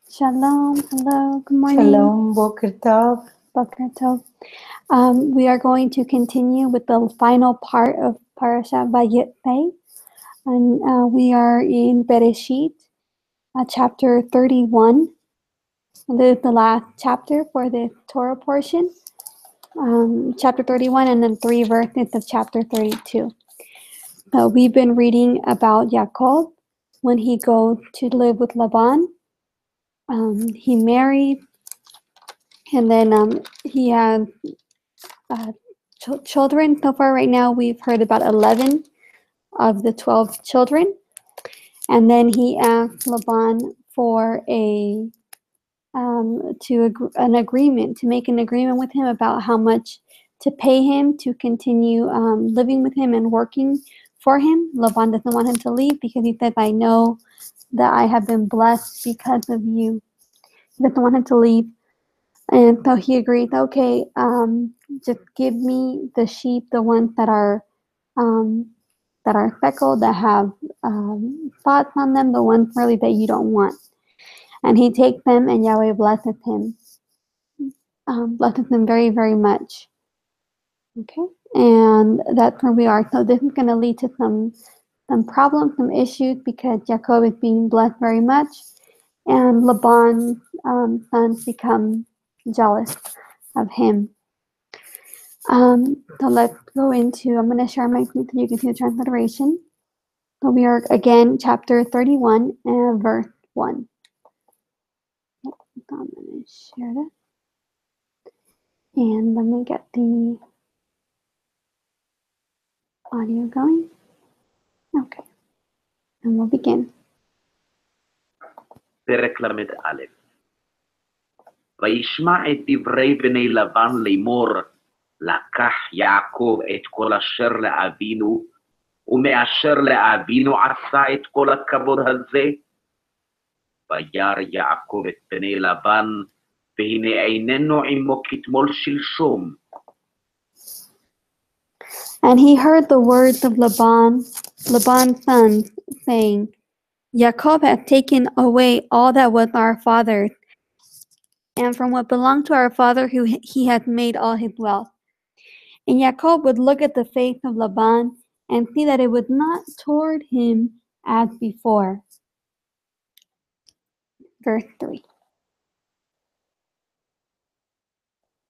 Shalom, hello, good morning. Shalom, Boker Tov. Boker Tov. We are going to continue with the final part of Parshah Vayeitzei, and we are in Beresheet, chapter 31. This is the last chapter for the Torah portion, chapter 31, and then 3 verses of chapter 32. So we've been reading about Yaakov when he goes to live with Laban. He married, and then he had children. So far right now we've heard about 11 of the 12 children, and then he asked Laban for an agreement, to make an agreement with him about how much to pay him to continue living with him and working for him. Laban doesn't want him to leave because he says, I know that I have been blessed because of you. He doesn't want him to leave. And so he agreed, okay, just give me the sheep, the ones that are speckled, that have spots on them, the ones really that you don't want. And he takes them, and Yahweh blesses him very, very much. Okay, and that's where we are. So this is going to lead to some problems, some issues, because Jacob is being blessed very much, and Laban's sons become jealous of him. So let's go into, I'm going to share my screen so you can see the transliteration. So we are again chapter 31 and verse 1. So I'm going to share this. And let me get the audio going. Okay. And we'll begin. פרק ל"א. וישמע את דברי בני לבן לאמור, לקח יעקב את כל אשר לאבינו, ומאשר לאבינו עשה את כל הכבוד הזה. וירא יעקב את בני לבן, והנה איננו עמו כתמול שלשום. And he heard the words of Laban's sons, saying, Jacob hath taken away all that was our father's, and from what belonged to our father he hath made all his wealth. And Jacob would look at the face of Laban and see that it was not toward him as before. Verse 3.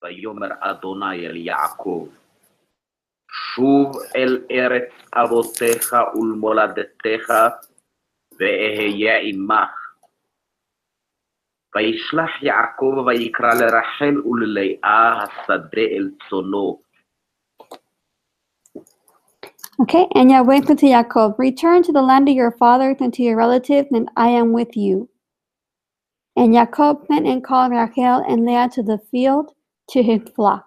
ויאמר אדוני אל יעקב, שוב אל ארץ אבותיך ולמולדתך, ואהיה עמך. וישלח יעקב ויקרא לרחל וללאה השדה אל צונו. Okay, and Yahweh said to Jacob, return to the land of your fathers and to your relatives, and I am with you. And Jacob sent and called Rachel and Leah to the field to his flock.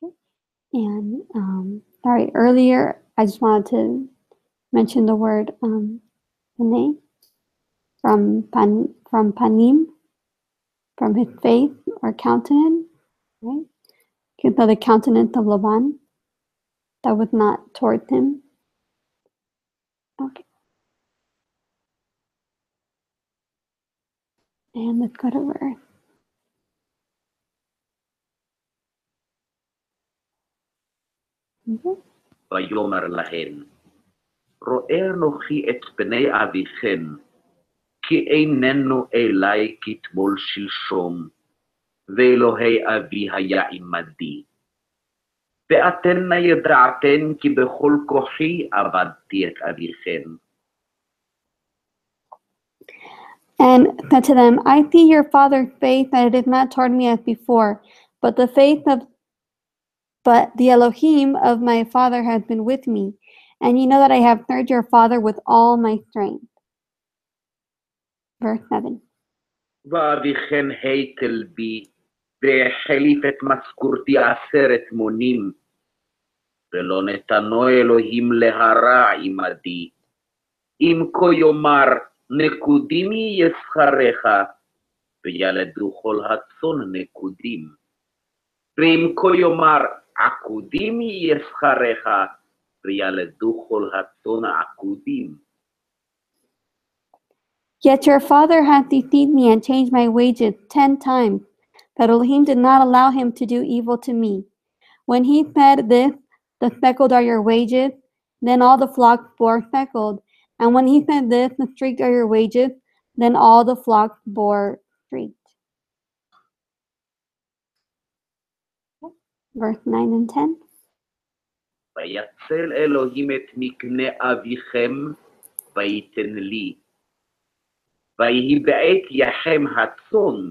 Okay. And sorry, earlier I just wanted to mention the word Panay, from panim, from his face or countenance, right? So the countenance of Laban, that was not towards him. Okay. And let's go to verse. ויאמר להן, רואה אנוכי את פני אביכן, כי איננו אלי כתמול שלשום, ואלוהי אבי היה עמדי. ואתן ידעתן כי בכל כוחי עבדתי את אביכן. And said to them, I see your father's face, that it is not toward me as before, but the Elohim of my father has been with me, and you know that I have served your father with all my strength. Verse 7. ואביכן היטל בי, והחליף את משכורתי 10 מונים, ולא נתנו אלוהים להרע עמדי. אם כה יאמר, נקודימי ישכרך, וילדו כל הצאן נקודים. ואם כה יאמר, עקודימי ישכרך, וילדו כל הצאן עקודים. Yet your father hath deceived me and changed my wages 10 times. But Elohim did not allow him to do evil to me. When he said this, the speckled are your wages, then all the flock bore speckled. And when he said this, the streaked are your wages, then all the flock bore streaked. Verse 9 and 10. ויצל אלוהים את מקנה אביכם, ויתן לי. ויהי בעת יחם הצאן,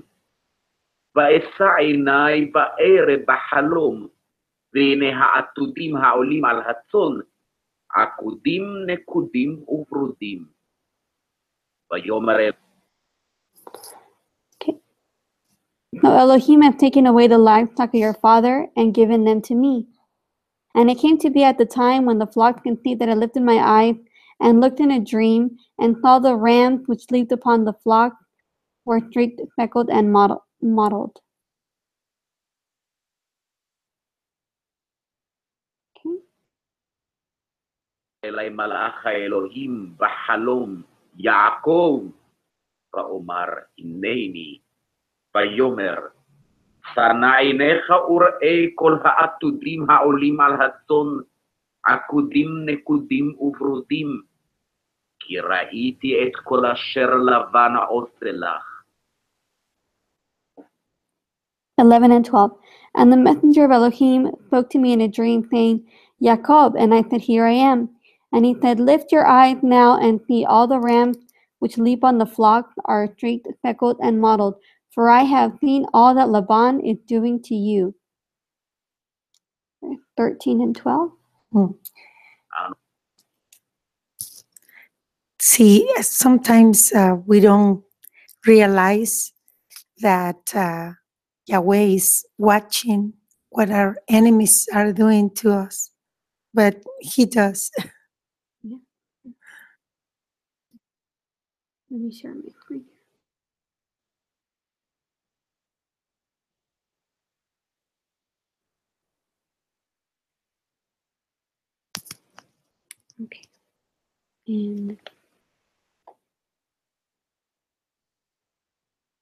ואשא עיני בערב בחלום, והנה העתודים העולים על הצאן, עקודים, נקודים וברודים. ויאמר Okay. Now Elohim hath taken away the livestock of your father and given them to me. And it came to be at the time when the flock conceived that I lifted my eyes and looked in a dream and saw the rams which leaped upon the flock were streaked, speckled, and mottled. Okay. אלי מלאך האלוהים בחלום, יעקב, ואומר הנני, ויאמר, שנא עיניך וראה כל העתודים העולים על הצאן, עקודים, נקודים וברודים, כי ראיתי את כל אשר לבן עושה לך. 11 and 12. And the messenger of Elohim spoke to me in a dream, saying, Jacob, and I said, Here I am. And he said, Lift your eyes now and see all the rams which leap on the flock are streaked, speckled, and mottled, for I have seen all that Laban is doing to you. 13 and 12. See, sometimes we don't realize that Yahweh is watching what our enemies are doing to us, but He does. Yeah. Let me share my screen. Okay. And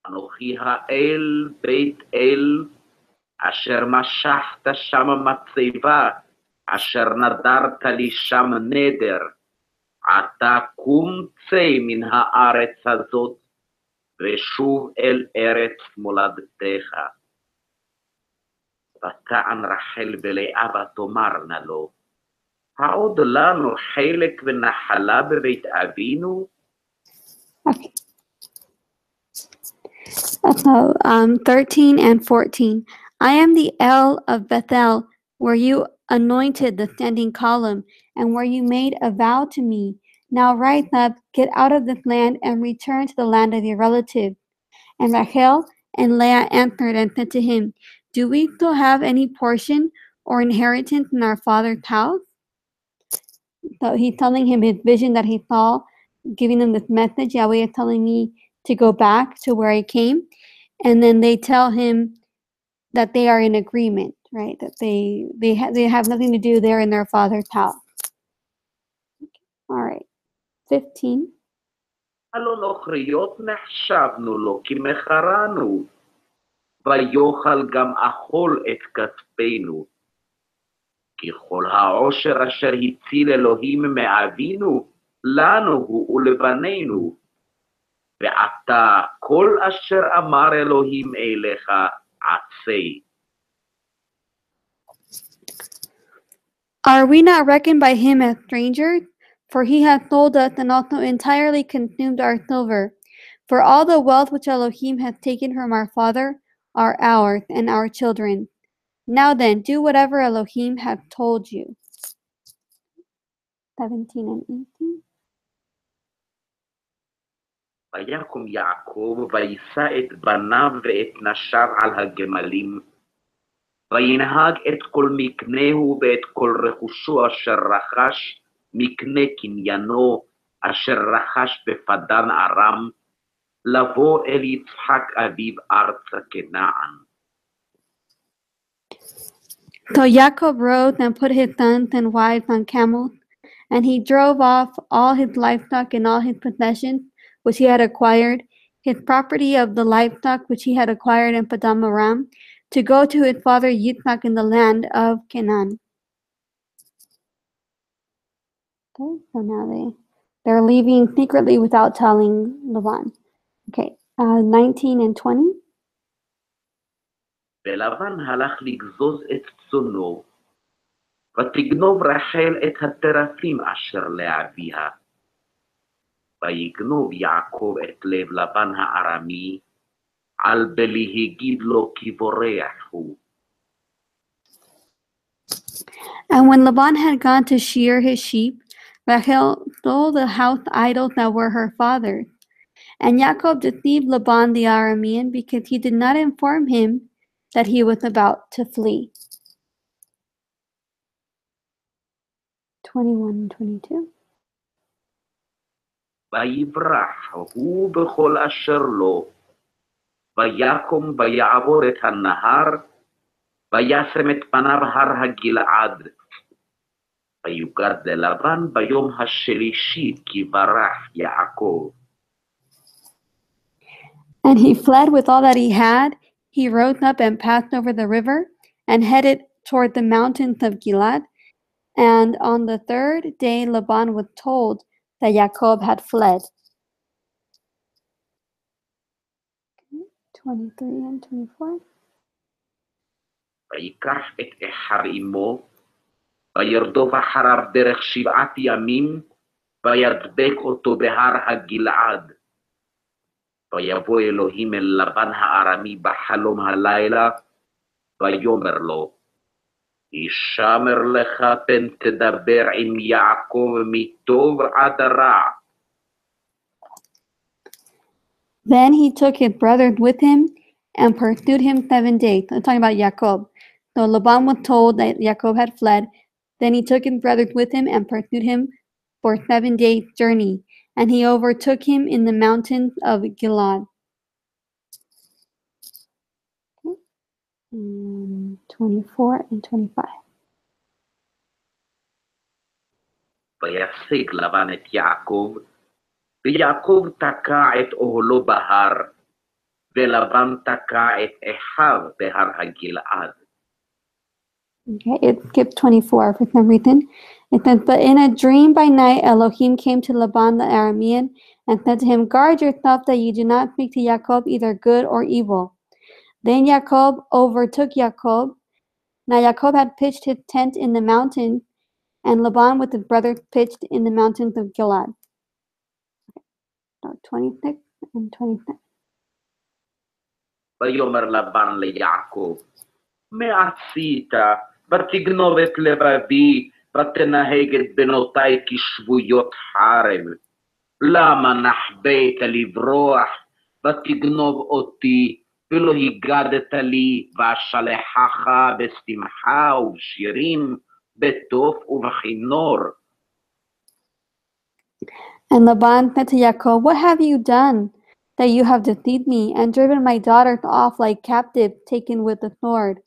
אנוכי האל בית אל, אשר משחת שם מצבה, אשר נדרת לי שם נדר. עתה קום צא מן הארץ הזאת, ושוב אל ארץ מולדתך. ותען רחל ולאה ותאמרנה לו, העוד לנו חלק ונחלה בבית אבינו? okay. So 13 and 14. I am the El of Bethel, where you anointed the standing column, and where you made a vow to me. Now rise up, get out of this land, and return to the land of your relatives. And Rachel and Leah answered and said to him, Do we still have any portion or inheritance in our father's house? So he's telling him his vision that he saw, giving him this message. Yahweh is telling me to go back to where I came. And then they tell him that they are in agreement, right? That they have nothing to do there in their father's house. All right. 15. הלא נוכריות נחשבנו לו כי מכרנו, ויאכל גם אכול את כספנו. כי כל העושר אשר הציל אלוהים מאבינו, לנו הוא ולבנינו. ועתה כל אשר אמר אלוהים אליך עשה. Are we not reckoned by him as strangers? For he hath sold us and also entirely consumed our silver. For all the wealth which Elohim hath taken from our father are ours and our children. Now then, do whatever Elohim hath told you. 17 and 18. ויקום יעקב ויישא את בניו ואת נשיו על הגמלים, וינהג את כל מקנהו ואת כל רכושו אשר רכש, מקנה קניינו אשר רכש בפדן ארם, לבוא אל יצחק אביו ארצה כנען. So Jacob rose and put his sons and wives on camels, and he drove off all his livestock and all his possessions which he had acquired, his property of the livestock which he had acquired in Padam Aram, to go to his father Yitzhak in the land of Canaan. Okay, so now they're leaving secretly without telling Laban. Okay, 19 and 20. ולבן הלך לגזוז את צונו, ותגנוב רחל את הטרפים אשר לאביה. ויגנוב יעקב את לב לבן הארמי, על בלהגיד לו כי בורח הוא. And when Laban had gone to shear his sheep, Rachel stole the house idols that were her father's. And Jacob deceived Laban the Aramean because he did not inform him that he was about to flee. 21 and 22. ויברח הוא בכל אשר לו, ויקום ויעבור את הנהר, וישם את פניו הר הגלעד. ויוגד ללבן ביום השלישי כי ברח יעקב. And he fled with all that he had. He rose up and passed over the river and headed toward the mountains of Gilad. And on the third day, Laban was told that Jacob had fled. 23 and 24. ויקח את אחר אמו, וירדוף אחריו דרך 7 ימים, וידבק אותו בהר הגלעד. ויבוא אלוהים אל לבן הארמי בחלום הלילה, ויאמר לו, הישמר לך פן תדבר עם יעקב מטוב עד רע. Then he took his brothers with him and pursued him 7 days. I'm talking about Jacob. So Laban was told that Jacob had fled. Then he took his brothers with him and pursued him for 7 days' journey. And he overtook him in the mountains of Gilad. 24 and 25. וישיג לבן את יעקב, ויעקב תקע את אוהלו בהר, ולבן תקע את אחיו בהר הגלעד. Okay, it skipped 24 for some reason. It says, but in a dream by night, Elohim came to Laban the Aramean and said to him, guard yourself that you do not speak to Jacob either good or evil. Then Jacob overtook Jacob. Now Jacob had pitched his tent in the mountains, and Laban with his brothers pitched in the mountains of Gilad. So 26 and 27. ויאמר לבן ליעקב, מה עשית? ותגנוב את לבבי, ותנהג את בנותיי כשבויות חרב. למה נחבאת לברוח, ותגנוב אותי, ולא הגדת לי, ואשלחך בשמחה ובשירים, בטוב ובכינור. And Laban said to Jacob, what have you done, that you have deceived me, and driven my daughters off like captives taken with the sword?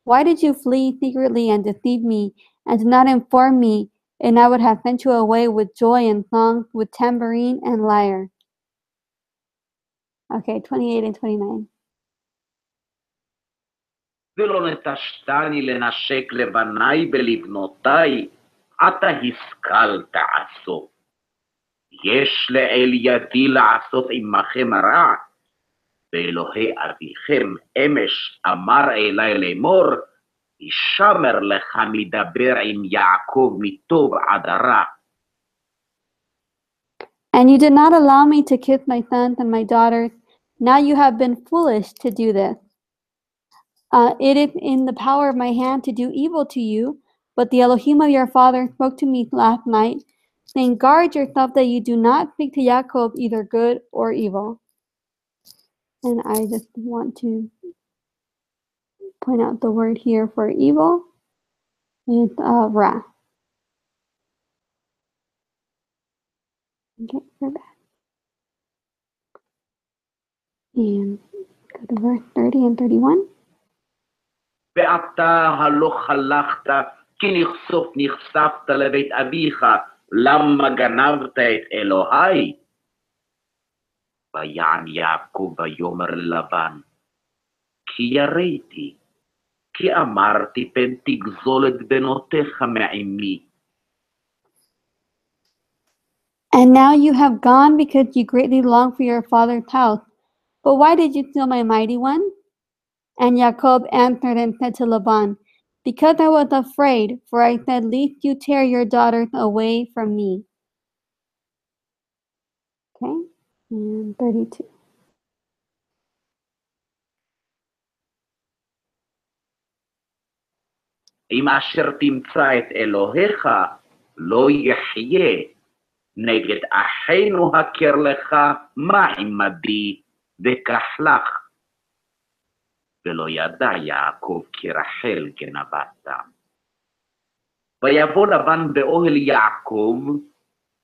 Why did you flee secretly and deceive me, and did not inform me, and I would have sent you away with joy and song, with tambourine and lyre? Okay, 28 and 29. ולא נטשתני לנשק לבניי ולבנותיי, אתה השכלת עשות. יש לאל ידי לעשות עמכם רע, ואלוהי אביכם אמש אמר אלי לאמור, הישמר לך מדבר עם יעקב מטוב עד רע. And you did not allow me to kiss my sons and my daughters. Now you have been foolish to do this. It is in the power of my hand to do evil to you, but the Elohim of your father spoke to me last night, saying, guard yourself that you do not speak to Jacob either good or evil. And I just want to point out the word here for evil is ra. Okay, we're back. And go to verse 30 and 31. ואתה הלוך הלכת, כי נחשפת לבית אביך, למה גנבת את אלוהי? ויען יעקב ויאמר ללבן, כי יראתי, כי אמרתי פן תגזול את בנותיך מעמי. And now you have gone because you greatly long for your father's house. But why did you steal my mighty one? And Jacob answered and said to Laban, because I was afraid, for I said, lest you tear your daughters away from me. Okay, and 32. אם אשר תמצא את אלוהיך, לא יחיה. נגד אחינו הכר לך, מה עמדי, וקח לך. ולא ידע יעקב כי רחל גנבתה. ויבוא לבן באוהל יעקב,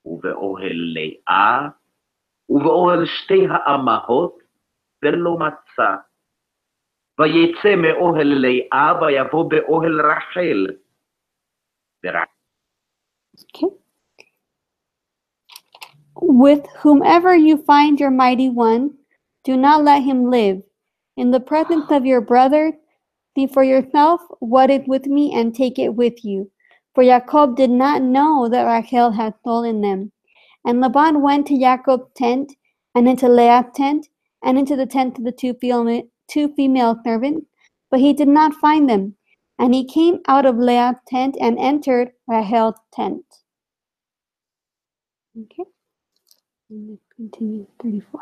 ובאוהל לאה, ובאוהל שתי האמהות, ולא מצא. ויצא מאוהל לאה, ויבוא באוהל רחל. Okay. With whomever you find your mighty one, do not let him live. In the presence of your brothers, see for yourself what is with me and take it with you. For Jacob did not know that Rachel had stolen them. And Laban went to Jacob's tent, and into Leah's tent, and into the tent of the two female servants, but he did not find them. And he came out of Leah's tent and entered Rachel's tent. Okay. Let's continue 34.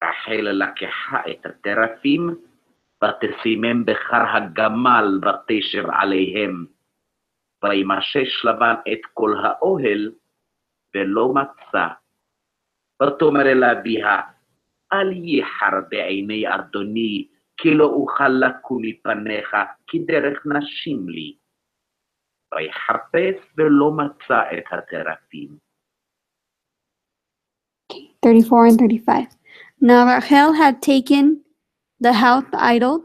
רחל לקחה את הטרפים, ותשימם בחר הגמל, ותשב עליהם. וימשש לבן את כל האוהל, ולא מצא. ותאמר אל אביה, אל ייחר בעיני אדוני, כי לא אוכל לקום מפניך, כי דרך נשים לי. ויחפש ולא מצא את הטרפים. 34 and 35. Now Rachel had taken the house idols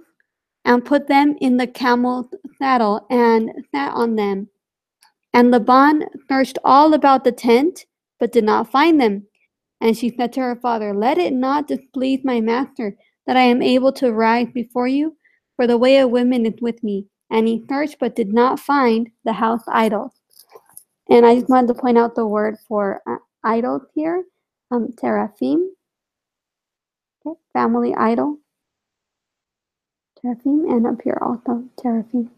and put them in the camel's saddle and sat on them. And Laban searched all about the tent, but did not find them. And she said to her father, let it not displease my master, that I am able to rise before you, for the way of women is with me. And he searched, but did not find the house idols. And I just wanted to point out the word for idols here, teraphim. Okay, family idol. Teraphim, and up here also, teraphim.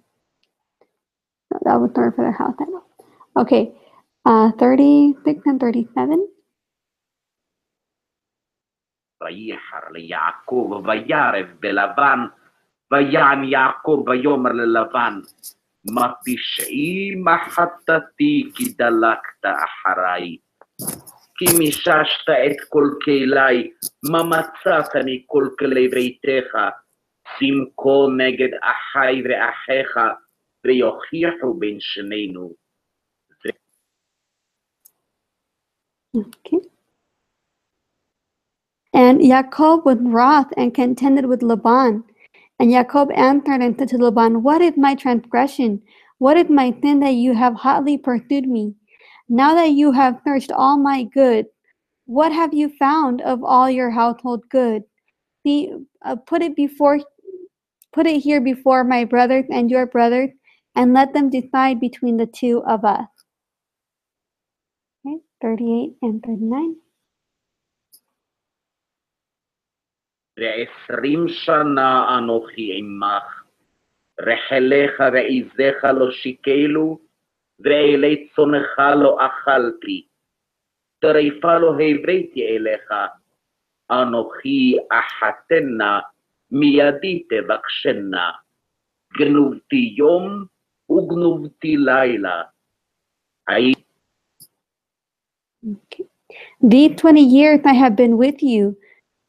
So that was the word for the house idol. Okay, 36 and 37. ויחר ליעקב וירב בלבן, ויען יעקב ויאמר ללבן, מה פשעי מה חטאתי כי דלקת אחריי, כי מיששת את כל כלי, מה מצאת מכל כלי ביתך, שים קול נגד אחי ואחיך, ויוכיחו בין שנינו. Okay. And Jacob was wroth and contended with Laban. And Jacob answered and said to Laban, what is my transgression? What is my sin that you have hotly pursued me? Now that you have searched all my good, what have you found of all your household good? See, put it here before my brothers and your brothers, and let them decide between the two of us. Okay, 38 and 39. 20 שנה אנוכי עמך, רחליך ועזיך לא שיקלו, ואלי צונך לא אכלתי. טריפה לא הבאתי אליך, אנוכי אחתנה, מידי תבקשנה. גנובתי יום וגנובתי לילה. Okay. These 20 years I have been with you.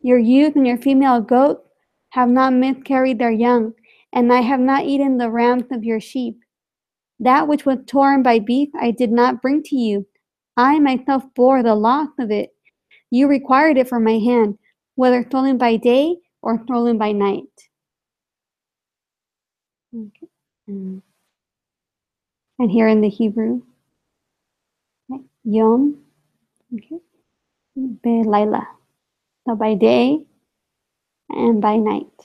Your youth and your female goats have not miscarried their young, and I have not eaten the rams of your sheep. That which was torn by beasts I did not bring to you. I myself bore the loss of it. You required it from my hand, whether stolen by day or stolen by night. Okay. And here in the Hebrew, okay. Yom. Okay. Laila. So by day and by night.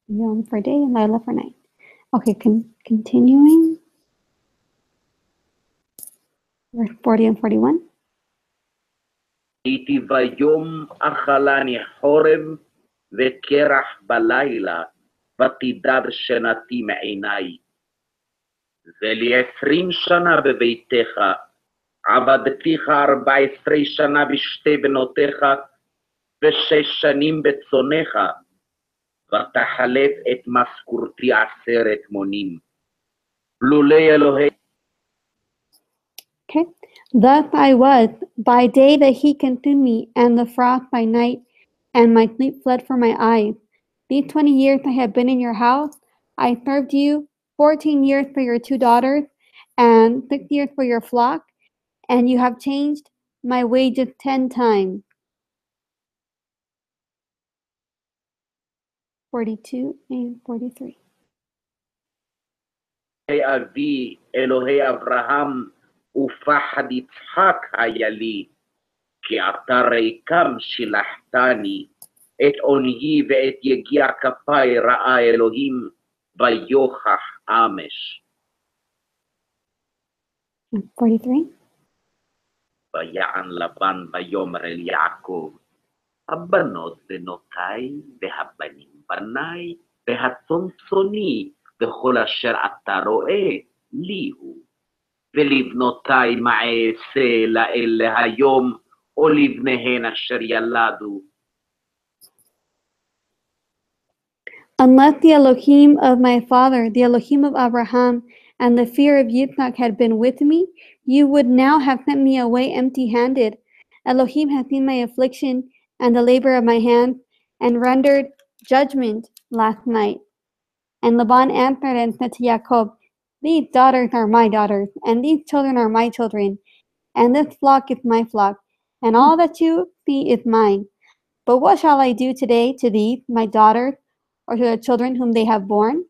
Yom for day and Laila for night. Okay, continuing. Verse 40 and 41. הייתי ביום אכלני חורב וקרח בלילה, ותדע שנתי מעיניי. ולי 20 שנה בביתך, עבדתיך 14 שנה בשתי בנותיך, ו6 שנים בצונך, ותחלף את משכורתי 10 מונים. לולי אלוהי. Okay. Thus I was, by day the heat consumed me, and the frost by night, and my sleep fled from my eyes. These 20 years I have been in your house. I served you 14 years for your 2 daughters, and 6 years for your flock, and you have changed my wages 10 times. 42 and 43. אבי, אלוהי אברהם, ופחד יצחק היה לי, כי אתה ריקם שילחתני, את עוניי ואת יגיע כפיי ראה אלוהים, ויוכח אמש. 43. ויען לבן ויאמר אל יעקב, הבנות בנותיי, והבנים בניי, והצאן צאני, וכל אשר אתה רואה, לי הוא. ולבנותיי מה אעשה לאלה היום, או לבניהן אשר ילדו. Unless the Elohim of my father, the Elohim of Abraham, and the fear of Yitzhak had been with me, you would now have sent me away empty-handed. Elohim has seen my affliction and the labor of my hands, and rendered judgment last night. And Laban answered and said to Jacob, these daughters are my daughters, and these children are my children, and this flock is my flock, and all that you see is mine. But what shall I do today to these, my daughters, or to the children whom they have borne?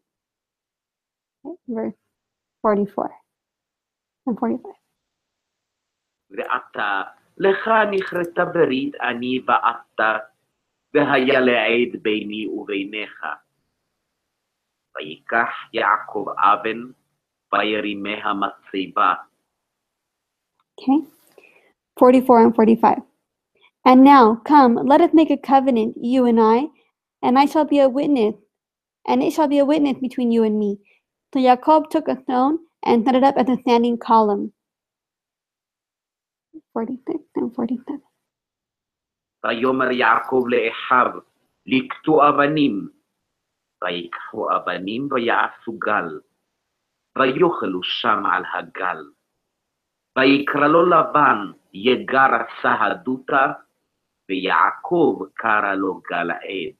Okay, verse 44 and 45. ואתה, לך נכרתה ברית אני ואתה, והיה לעד ביני וביניך. ויקח יעקב אבן, וירימיה מצבה. Okay, 44 and 45. And now, come, let us make a covenant, you and I shall be a witness, and it shall be a witness between you and me. So Jacob took a stone and set it up as a standing column. 46 and 47. ויאמר יעקב לאחיו, לקטוע אבנים. ויקחו אבנים ויעשו גל, ויאכלו שם על הגל. ויקרא לו לבן, יגר סהדותה, ויעקב קרא לו גלעד.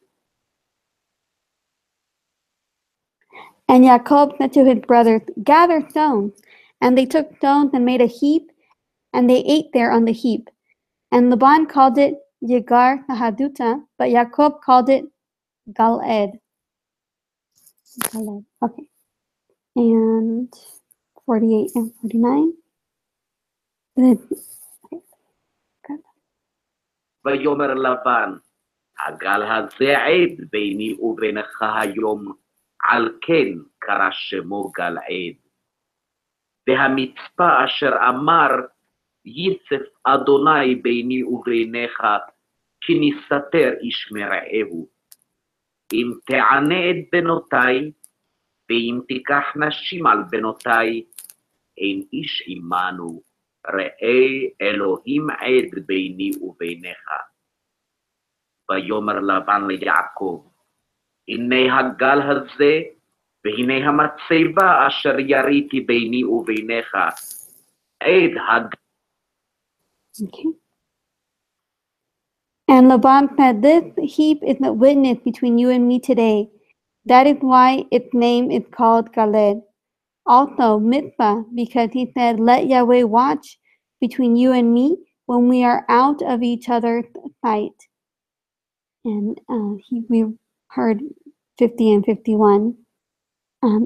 And Jacob said to his brothers, gather stones. And they took stones and made a heap, and they ate there on the heap. And Laban called it Yegar Sahaduta, but Jacob called it Galed. Okay. And 48 and 49. ויאמר לבן, הגל הזה עד ביני ובינך היום, על כן קרא שמו גלעד. והמצפה אשר אמר, יצף אדוני ביני וביניך, כי נסתר איש מרעהו. אם תענה את בנותיי, ואם תיקח נשים על בנותיי, אין איש עמנו, ראה אלוהים עד ביני וביניך. ויאמר לבן ליעקב, הנה הגל הזה, והנה המצבה אשר יריתי ביני וביניך, עד הגל. Okay. And Laban said, this heap is a witness between you and me today. That is why its name is called Galed. Also Mitzvah, because he said, let Yahweh watch between you and me when we are out of each other's sight. And we heard 50 and 51.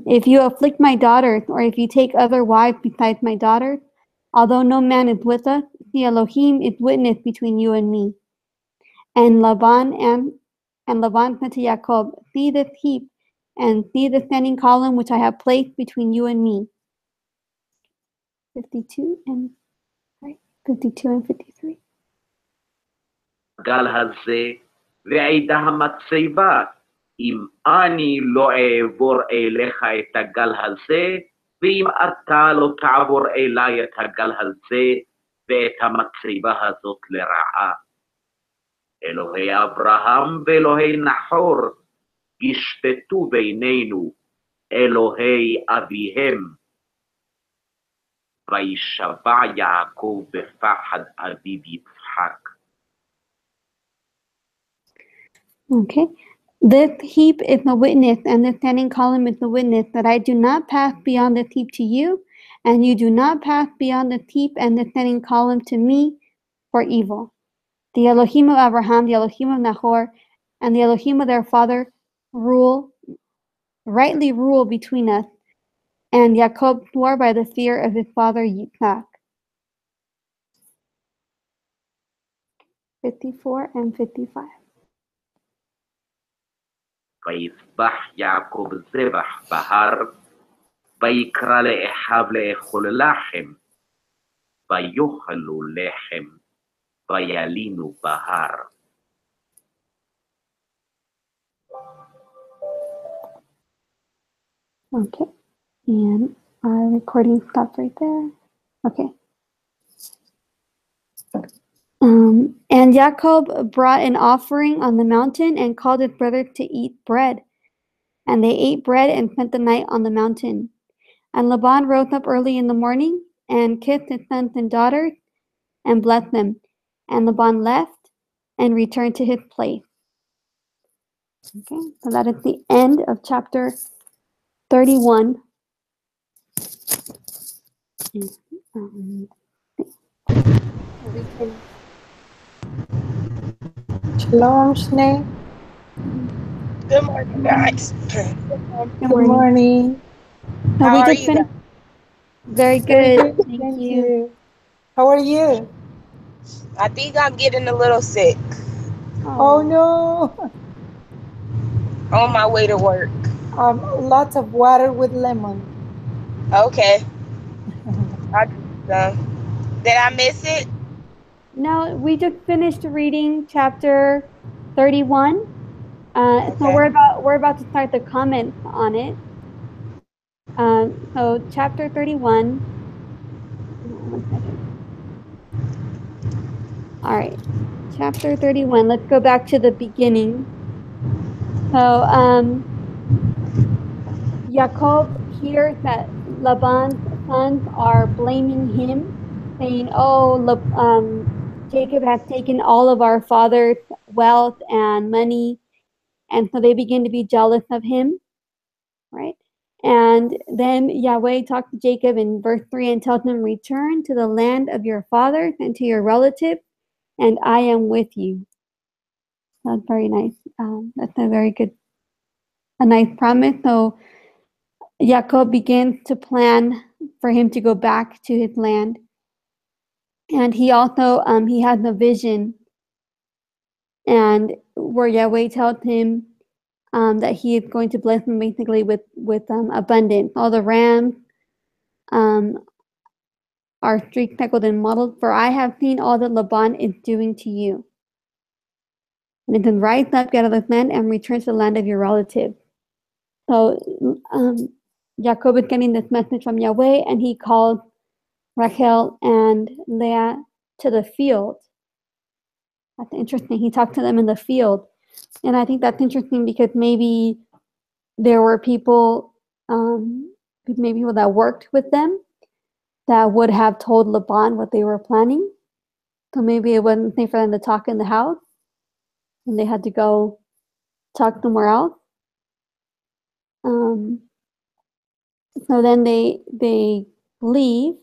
If you afflict my daughters, or if you take other wives besides my daughters, Although no man is with us, the Elohim is witness between you and me. And Laban said to Jacob, see this heap, and see the standing column which I have placed between you and me. 52 and 53. הגל הזה, ועידה המצבה, אם אני לא אעבור אליך את הגל הזה, ואם אתה לא תעבור אליי את הגל הזה, ואת המצבה הזאת לרעה. אלוהי אברהם ואלוהי נחור, ישפטו בינינו, אלוהי אביהם. וישבע יעקב בפחד אביו יצחק. Okay. This heap is the witness, and the standing column is the witness, that I do not pass beyond this heap to you, and you do not pass beyond this heap and the standing column to me for evil. The Elohim of Abraham, the Elohim of Nahor, and the Elohim of their father rightly rule between us. And Jacob swore by the fear of his father Yitzhak. 54 and 55. ויזבח יעקב זבח בהר, ויקרא לאחיו לאכול לחם, ויאכלו לחם, וילינו בהר. Okay, and our recording stopped right there. Okay. And Jacob brought an offering on the mountain and called his brother to eat bread. And they ate bread and spent the night on the mountain. And Laban rose up early in the morning and kissed his sons and daughters and blessed them. And Laban left and returned to his place. Okay, so that is the end of chapter 31. Shalom, Shane. Good morning, guys. Good morning. So How we are just you finished. Very Very good. good. Thank you. How are you? I think I'm getting a little sick Oh no. on my way to work. Lots of water with lemon. Okay. I'll do some. Did I miss it? No, we just finished reading chapter 31. So Okay. we're about to start the comments on it. So chapter 31. Hang on 1 second. All right, chapter 31. Let's go back to the beginning. So Jacob hears that Laban's sons are blaming him, saying, "Oh, Jacob has taken all of our father's wealth and money," and so they begin to be jealous of him, right? And then Yahweh talks to Jacob in verse 3 and tells him, "Return to the land of your fathers and to your relatives, and I am with you." That's very nice. That's a nice promise. So Jacob begins to plan for him to go back to his land. And he also, he has a vision, and where Yahweh tells him that he is going to bless him basically with abundance. All the rams are streaked, speckled, and mottled, for I have seen all that Laban is doing to you. And it says, rise up, get out of this land, and return to the land of your relatives. So Jacob is getting this message from Yahweh, and he calls Rachel and Leah to the field. That's interesting. He talked to them in the field. And I think that's interesting because maybe there were people, maybe people that worked with them that would have told Laban what they were planning. So maybe it wasn't safe for them to talk in the house, and they had to go talk somewhere else. So then they leave,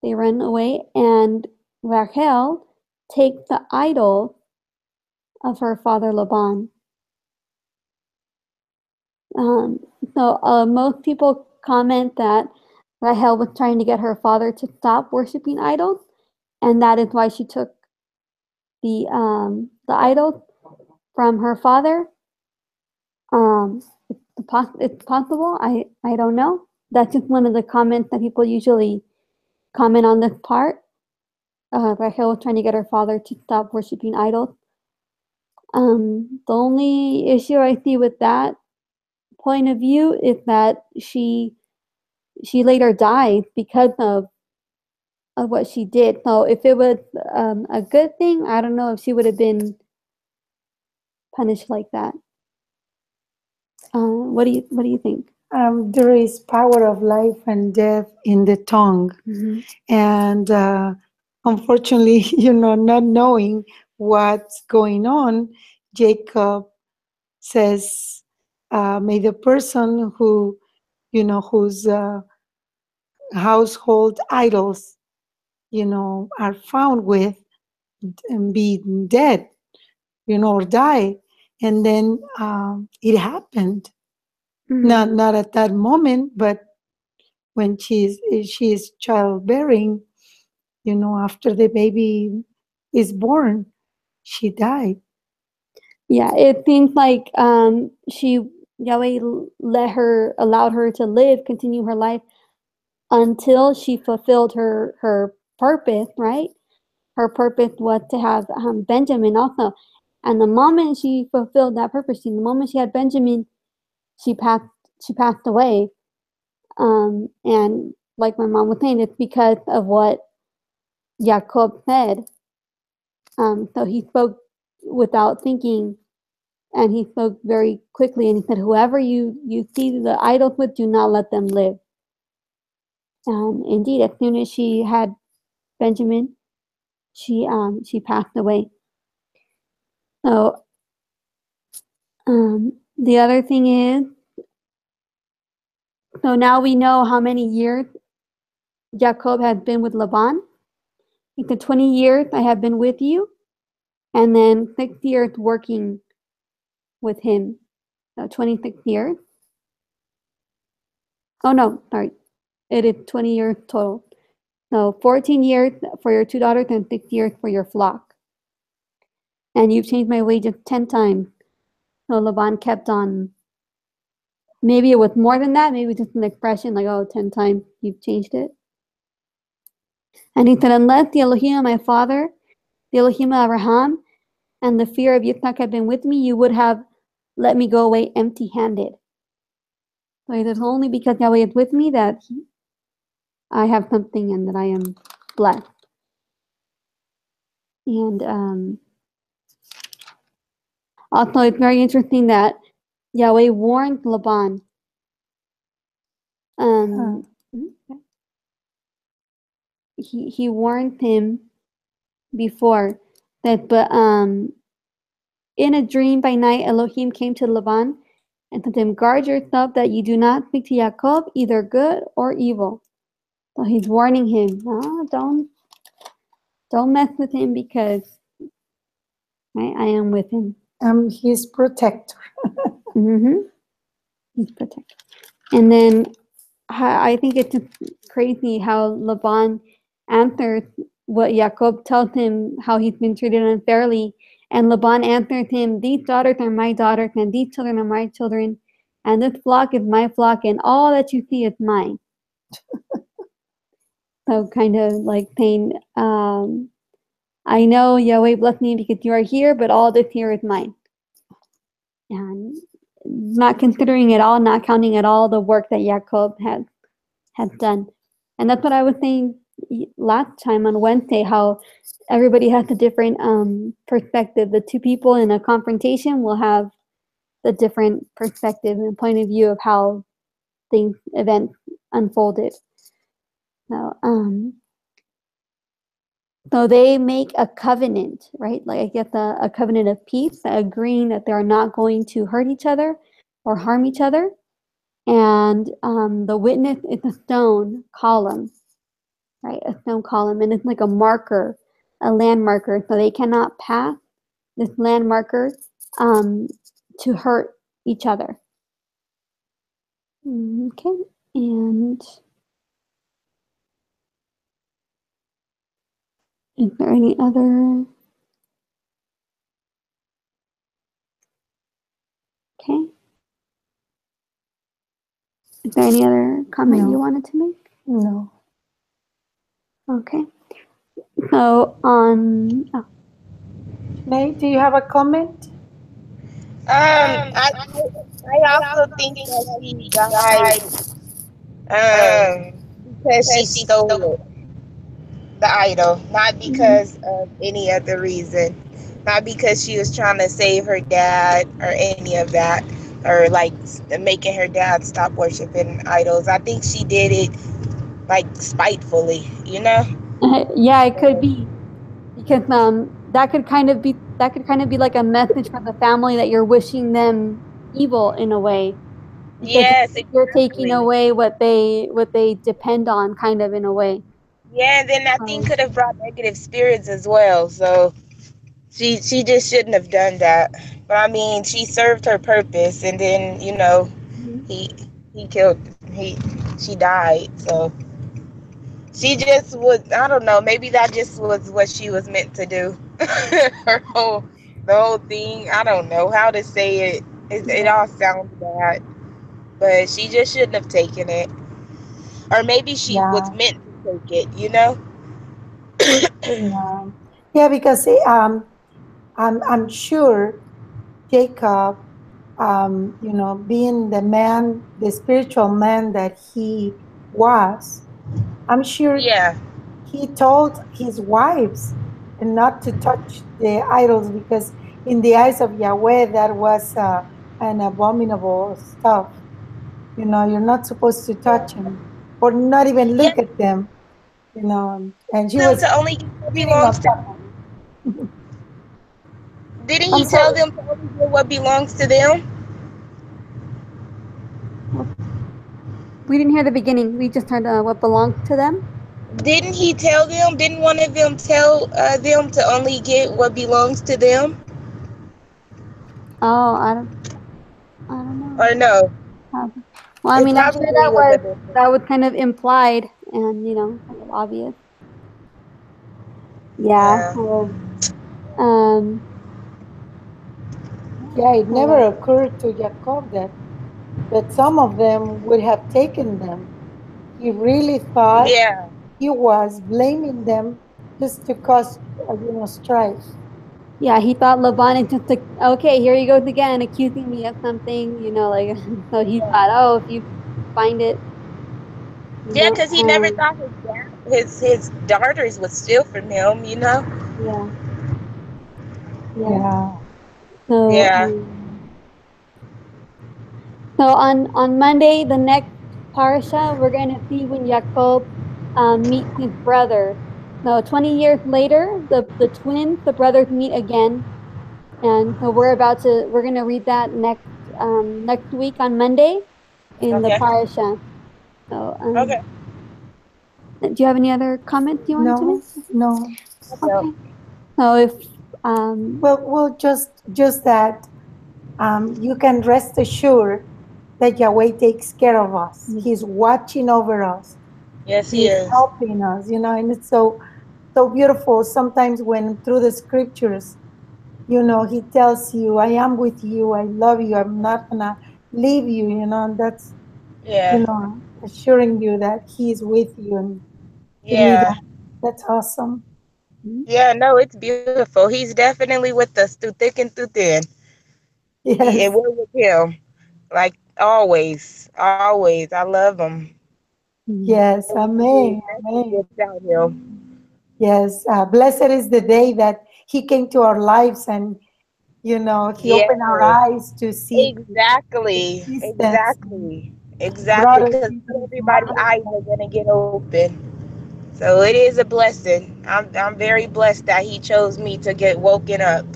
they run away, and Rachel takes the idol of her father Laban. So most people comment that Rahel was trying to get her father to stop worshiping idols, and that is why she took the idol from her father. It's possible. I don't know. That's just one of the comments that people usually comment on this part. Rahel was trying to get her father to stop worshiping idols. The only issue I see with that point of view is that she later died because of what she did. So if it was a good thing, I don't know if she would have been punished like that. What do you think? There is power of life and death in the tongue. Mm-hmm. And unfortunately, not knowing what's going on, Jacob says, may the person whose household idols, are found with and be dead, or die. And then it happened. Mm-hmm. Not at that moment, but when she is childbearing, after the baby is born, she died. Yeah, it seems like Yahweh allowed her to live, continue her life until she fulfilled her purpose, right? Her purpose was to have Benjamin also. And the moment she fulfilled that purpose, the moment she had Benjamin, she passed away. And like my mom was saying, it's because of what Jacob said. So he spoke without thinking, and he spoke very quickly, and he said, whoever you see the idols with, do not let them live. And indeed, as soon as she had Benjamin, she passed away. So the other thing is, so now we know how many years Jacob has been with Laban. He said, 20 years I have been with you, and then 6 years working with him. So 26 years. Oh no, sorry. It is 20 years total. So 14 years for your 2 daughters and 6 years for your flock. And you've changed my wages 10 times. So Laban kept on. Maybe it was more than that. Maybe just an expression like, oh, 10 times you've changed it. And he said, unless the Elohim of my father, the Elohim of Abraham, and the fear of Yitzhak had been with me, you would have let me go away empty-handed. So it is only because Yahweh is with me that I have something and that I am blessed. And also, it's very interesting that Yahweh warned Laban. He warned him before that, but in a dream by night, Elohim came to Laban and told him, guard yourself that you do not speak to Jacob, either good or evil. So he's warning him, don't mess with him because I am with him. I'm his protector. He's protector. And then I think it's just crazy how Laban answers what Jacob tells him, how he's been treated unfairly. And Laban answers him, these daughters are my daughters, and these children are my children, and this flock is my flock, and all that you see is mine. So kind of like saying, I know Yahweh bless me because you are here, but all this here is mine. And not considering at all, not counting at all the work that Jacob has done. And that's what I was saying last time on Wednesday, how everybody has a different perspective. The two people in a confrontation will have the different perspective and point of view of how events unfolded. So they make a covenant, right? Like I guess a covenant of peace, agreeing that they're not going to hurt each other or harm each other. And the witness is a stone column, right? A stone column, and it's like a marker, a land marker, so they cannot pass this land marker to hurt each other. Okay, and Is there any other? Okay. Is there any other comment No. you wanted to make? No. Okay. So on. Oh, Nate, do you have a comment? I also think that she died because she stole it, the idol, not mhm. because of any other reason, not because she was trying to save her dad or any of that, or like making her dad stop worshiping idols. I think she did it like spitefully, you know? Yeah, it could be because that could kind of be like a message for the family that you're wishing them evil in a way because Yes, you're taking exactly. away what they depend on kind of in a way. Yeah, and then that thing Um, could have brought negative spirits as well. So she just shouldn't have done that. But I mean, she served her purpose, and then mhm. he he killed he she died. So she just was, I don't know, maybe that just was what she was meant to do. Her whole the whole thing. I don't know how to say it. It Yeah, all sounds bad, but she just shouldn't have taken it, or maybe she was Yeah. meant to take it. You know? Yeah. Yeah, because I'm sure Jacob, being the man, the spiritual man that he was, I'm sure Yeah. he told his wives not to touch the idols because in the eyes of Yahweh that was an abominable stuff. You're not supposed to touch them or not even Yeah. look at them. And she Them was to only get what sitting on belongs to. top of it. Didn't I'm he tell sorry. them to only get what belongs to them? well, we didn't hear the beginning. We just heard what belongs to them. Didn't he tell them? Didn't one of them tell them to only get what belongs to them? Oh, I don't Or know. no? Well, I It mean, I'm sure probably was a different. that was kind of implied and kind of obvious. Yeah. Yeah. So, um, Yeah, it hold never on. occurred to Jacob that some of them would have taken them. He really thought Yeah. he was blaming them just to cause, strife. Yeah, he thought Laban is just like, okay, here he goes again, accusing me of something, like, so he Yeah. thought, oh, if you find it, you Yeah, know, because he never thought his daughters would steal from him. You know. yeah, yeah. Yeah. So, Yeah. so on Monday, the next parsha, we're going to see when Jacob meets his brother. So 20 years later, the twins, the brothers meet again, and so we're going to read that next week on Monday in the Okay. parsha. So, Okay. do you have any other comments you wanted to No, make? no. Okay. So if um, Well, just that you can rest assured that Yahweh takes care of us. yeah, He's watching over us. Yes, he He's is. helping us, and it's so beautiful. Sometimes when through the scriptures, he tells you, I am with you, I love you, I'm not gonna leave you, and that's, Yeah. assuring you that he's with you. And to me Yeah. that's awesome. Yeah. No, it's beautiful. He's definitely with us through thick and through thin. And Yes, we're with him, like always. Always. I love him. yes, Wouldn't be amen, nothing amen. without him. Yes, blessed is the day that he came to our lives and he Yes. opened our eyes to see his Exactly. existence and Exactly. brought Exactly. us Because into not his everybody's eyes marvelous. are gonna get open. So it is a blessing. I'm very blessed that he chose me to get woken up.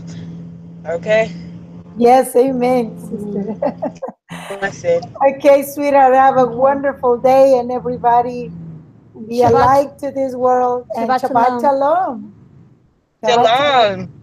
Okay? Yes, amen, sister. mhm. Blessing. Okay, sweetheart, have a Okay. wonderful day, and everybody And be a light to this world, and Shabbat Shabbat shalom. Shalom. Shabbat Shalom. Shalom.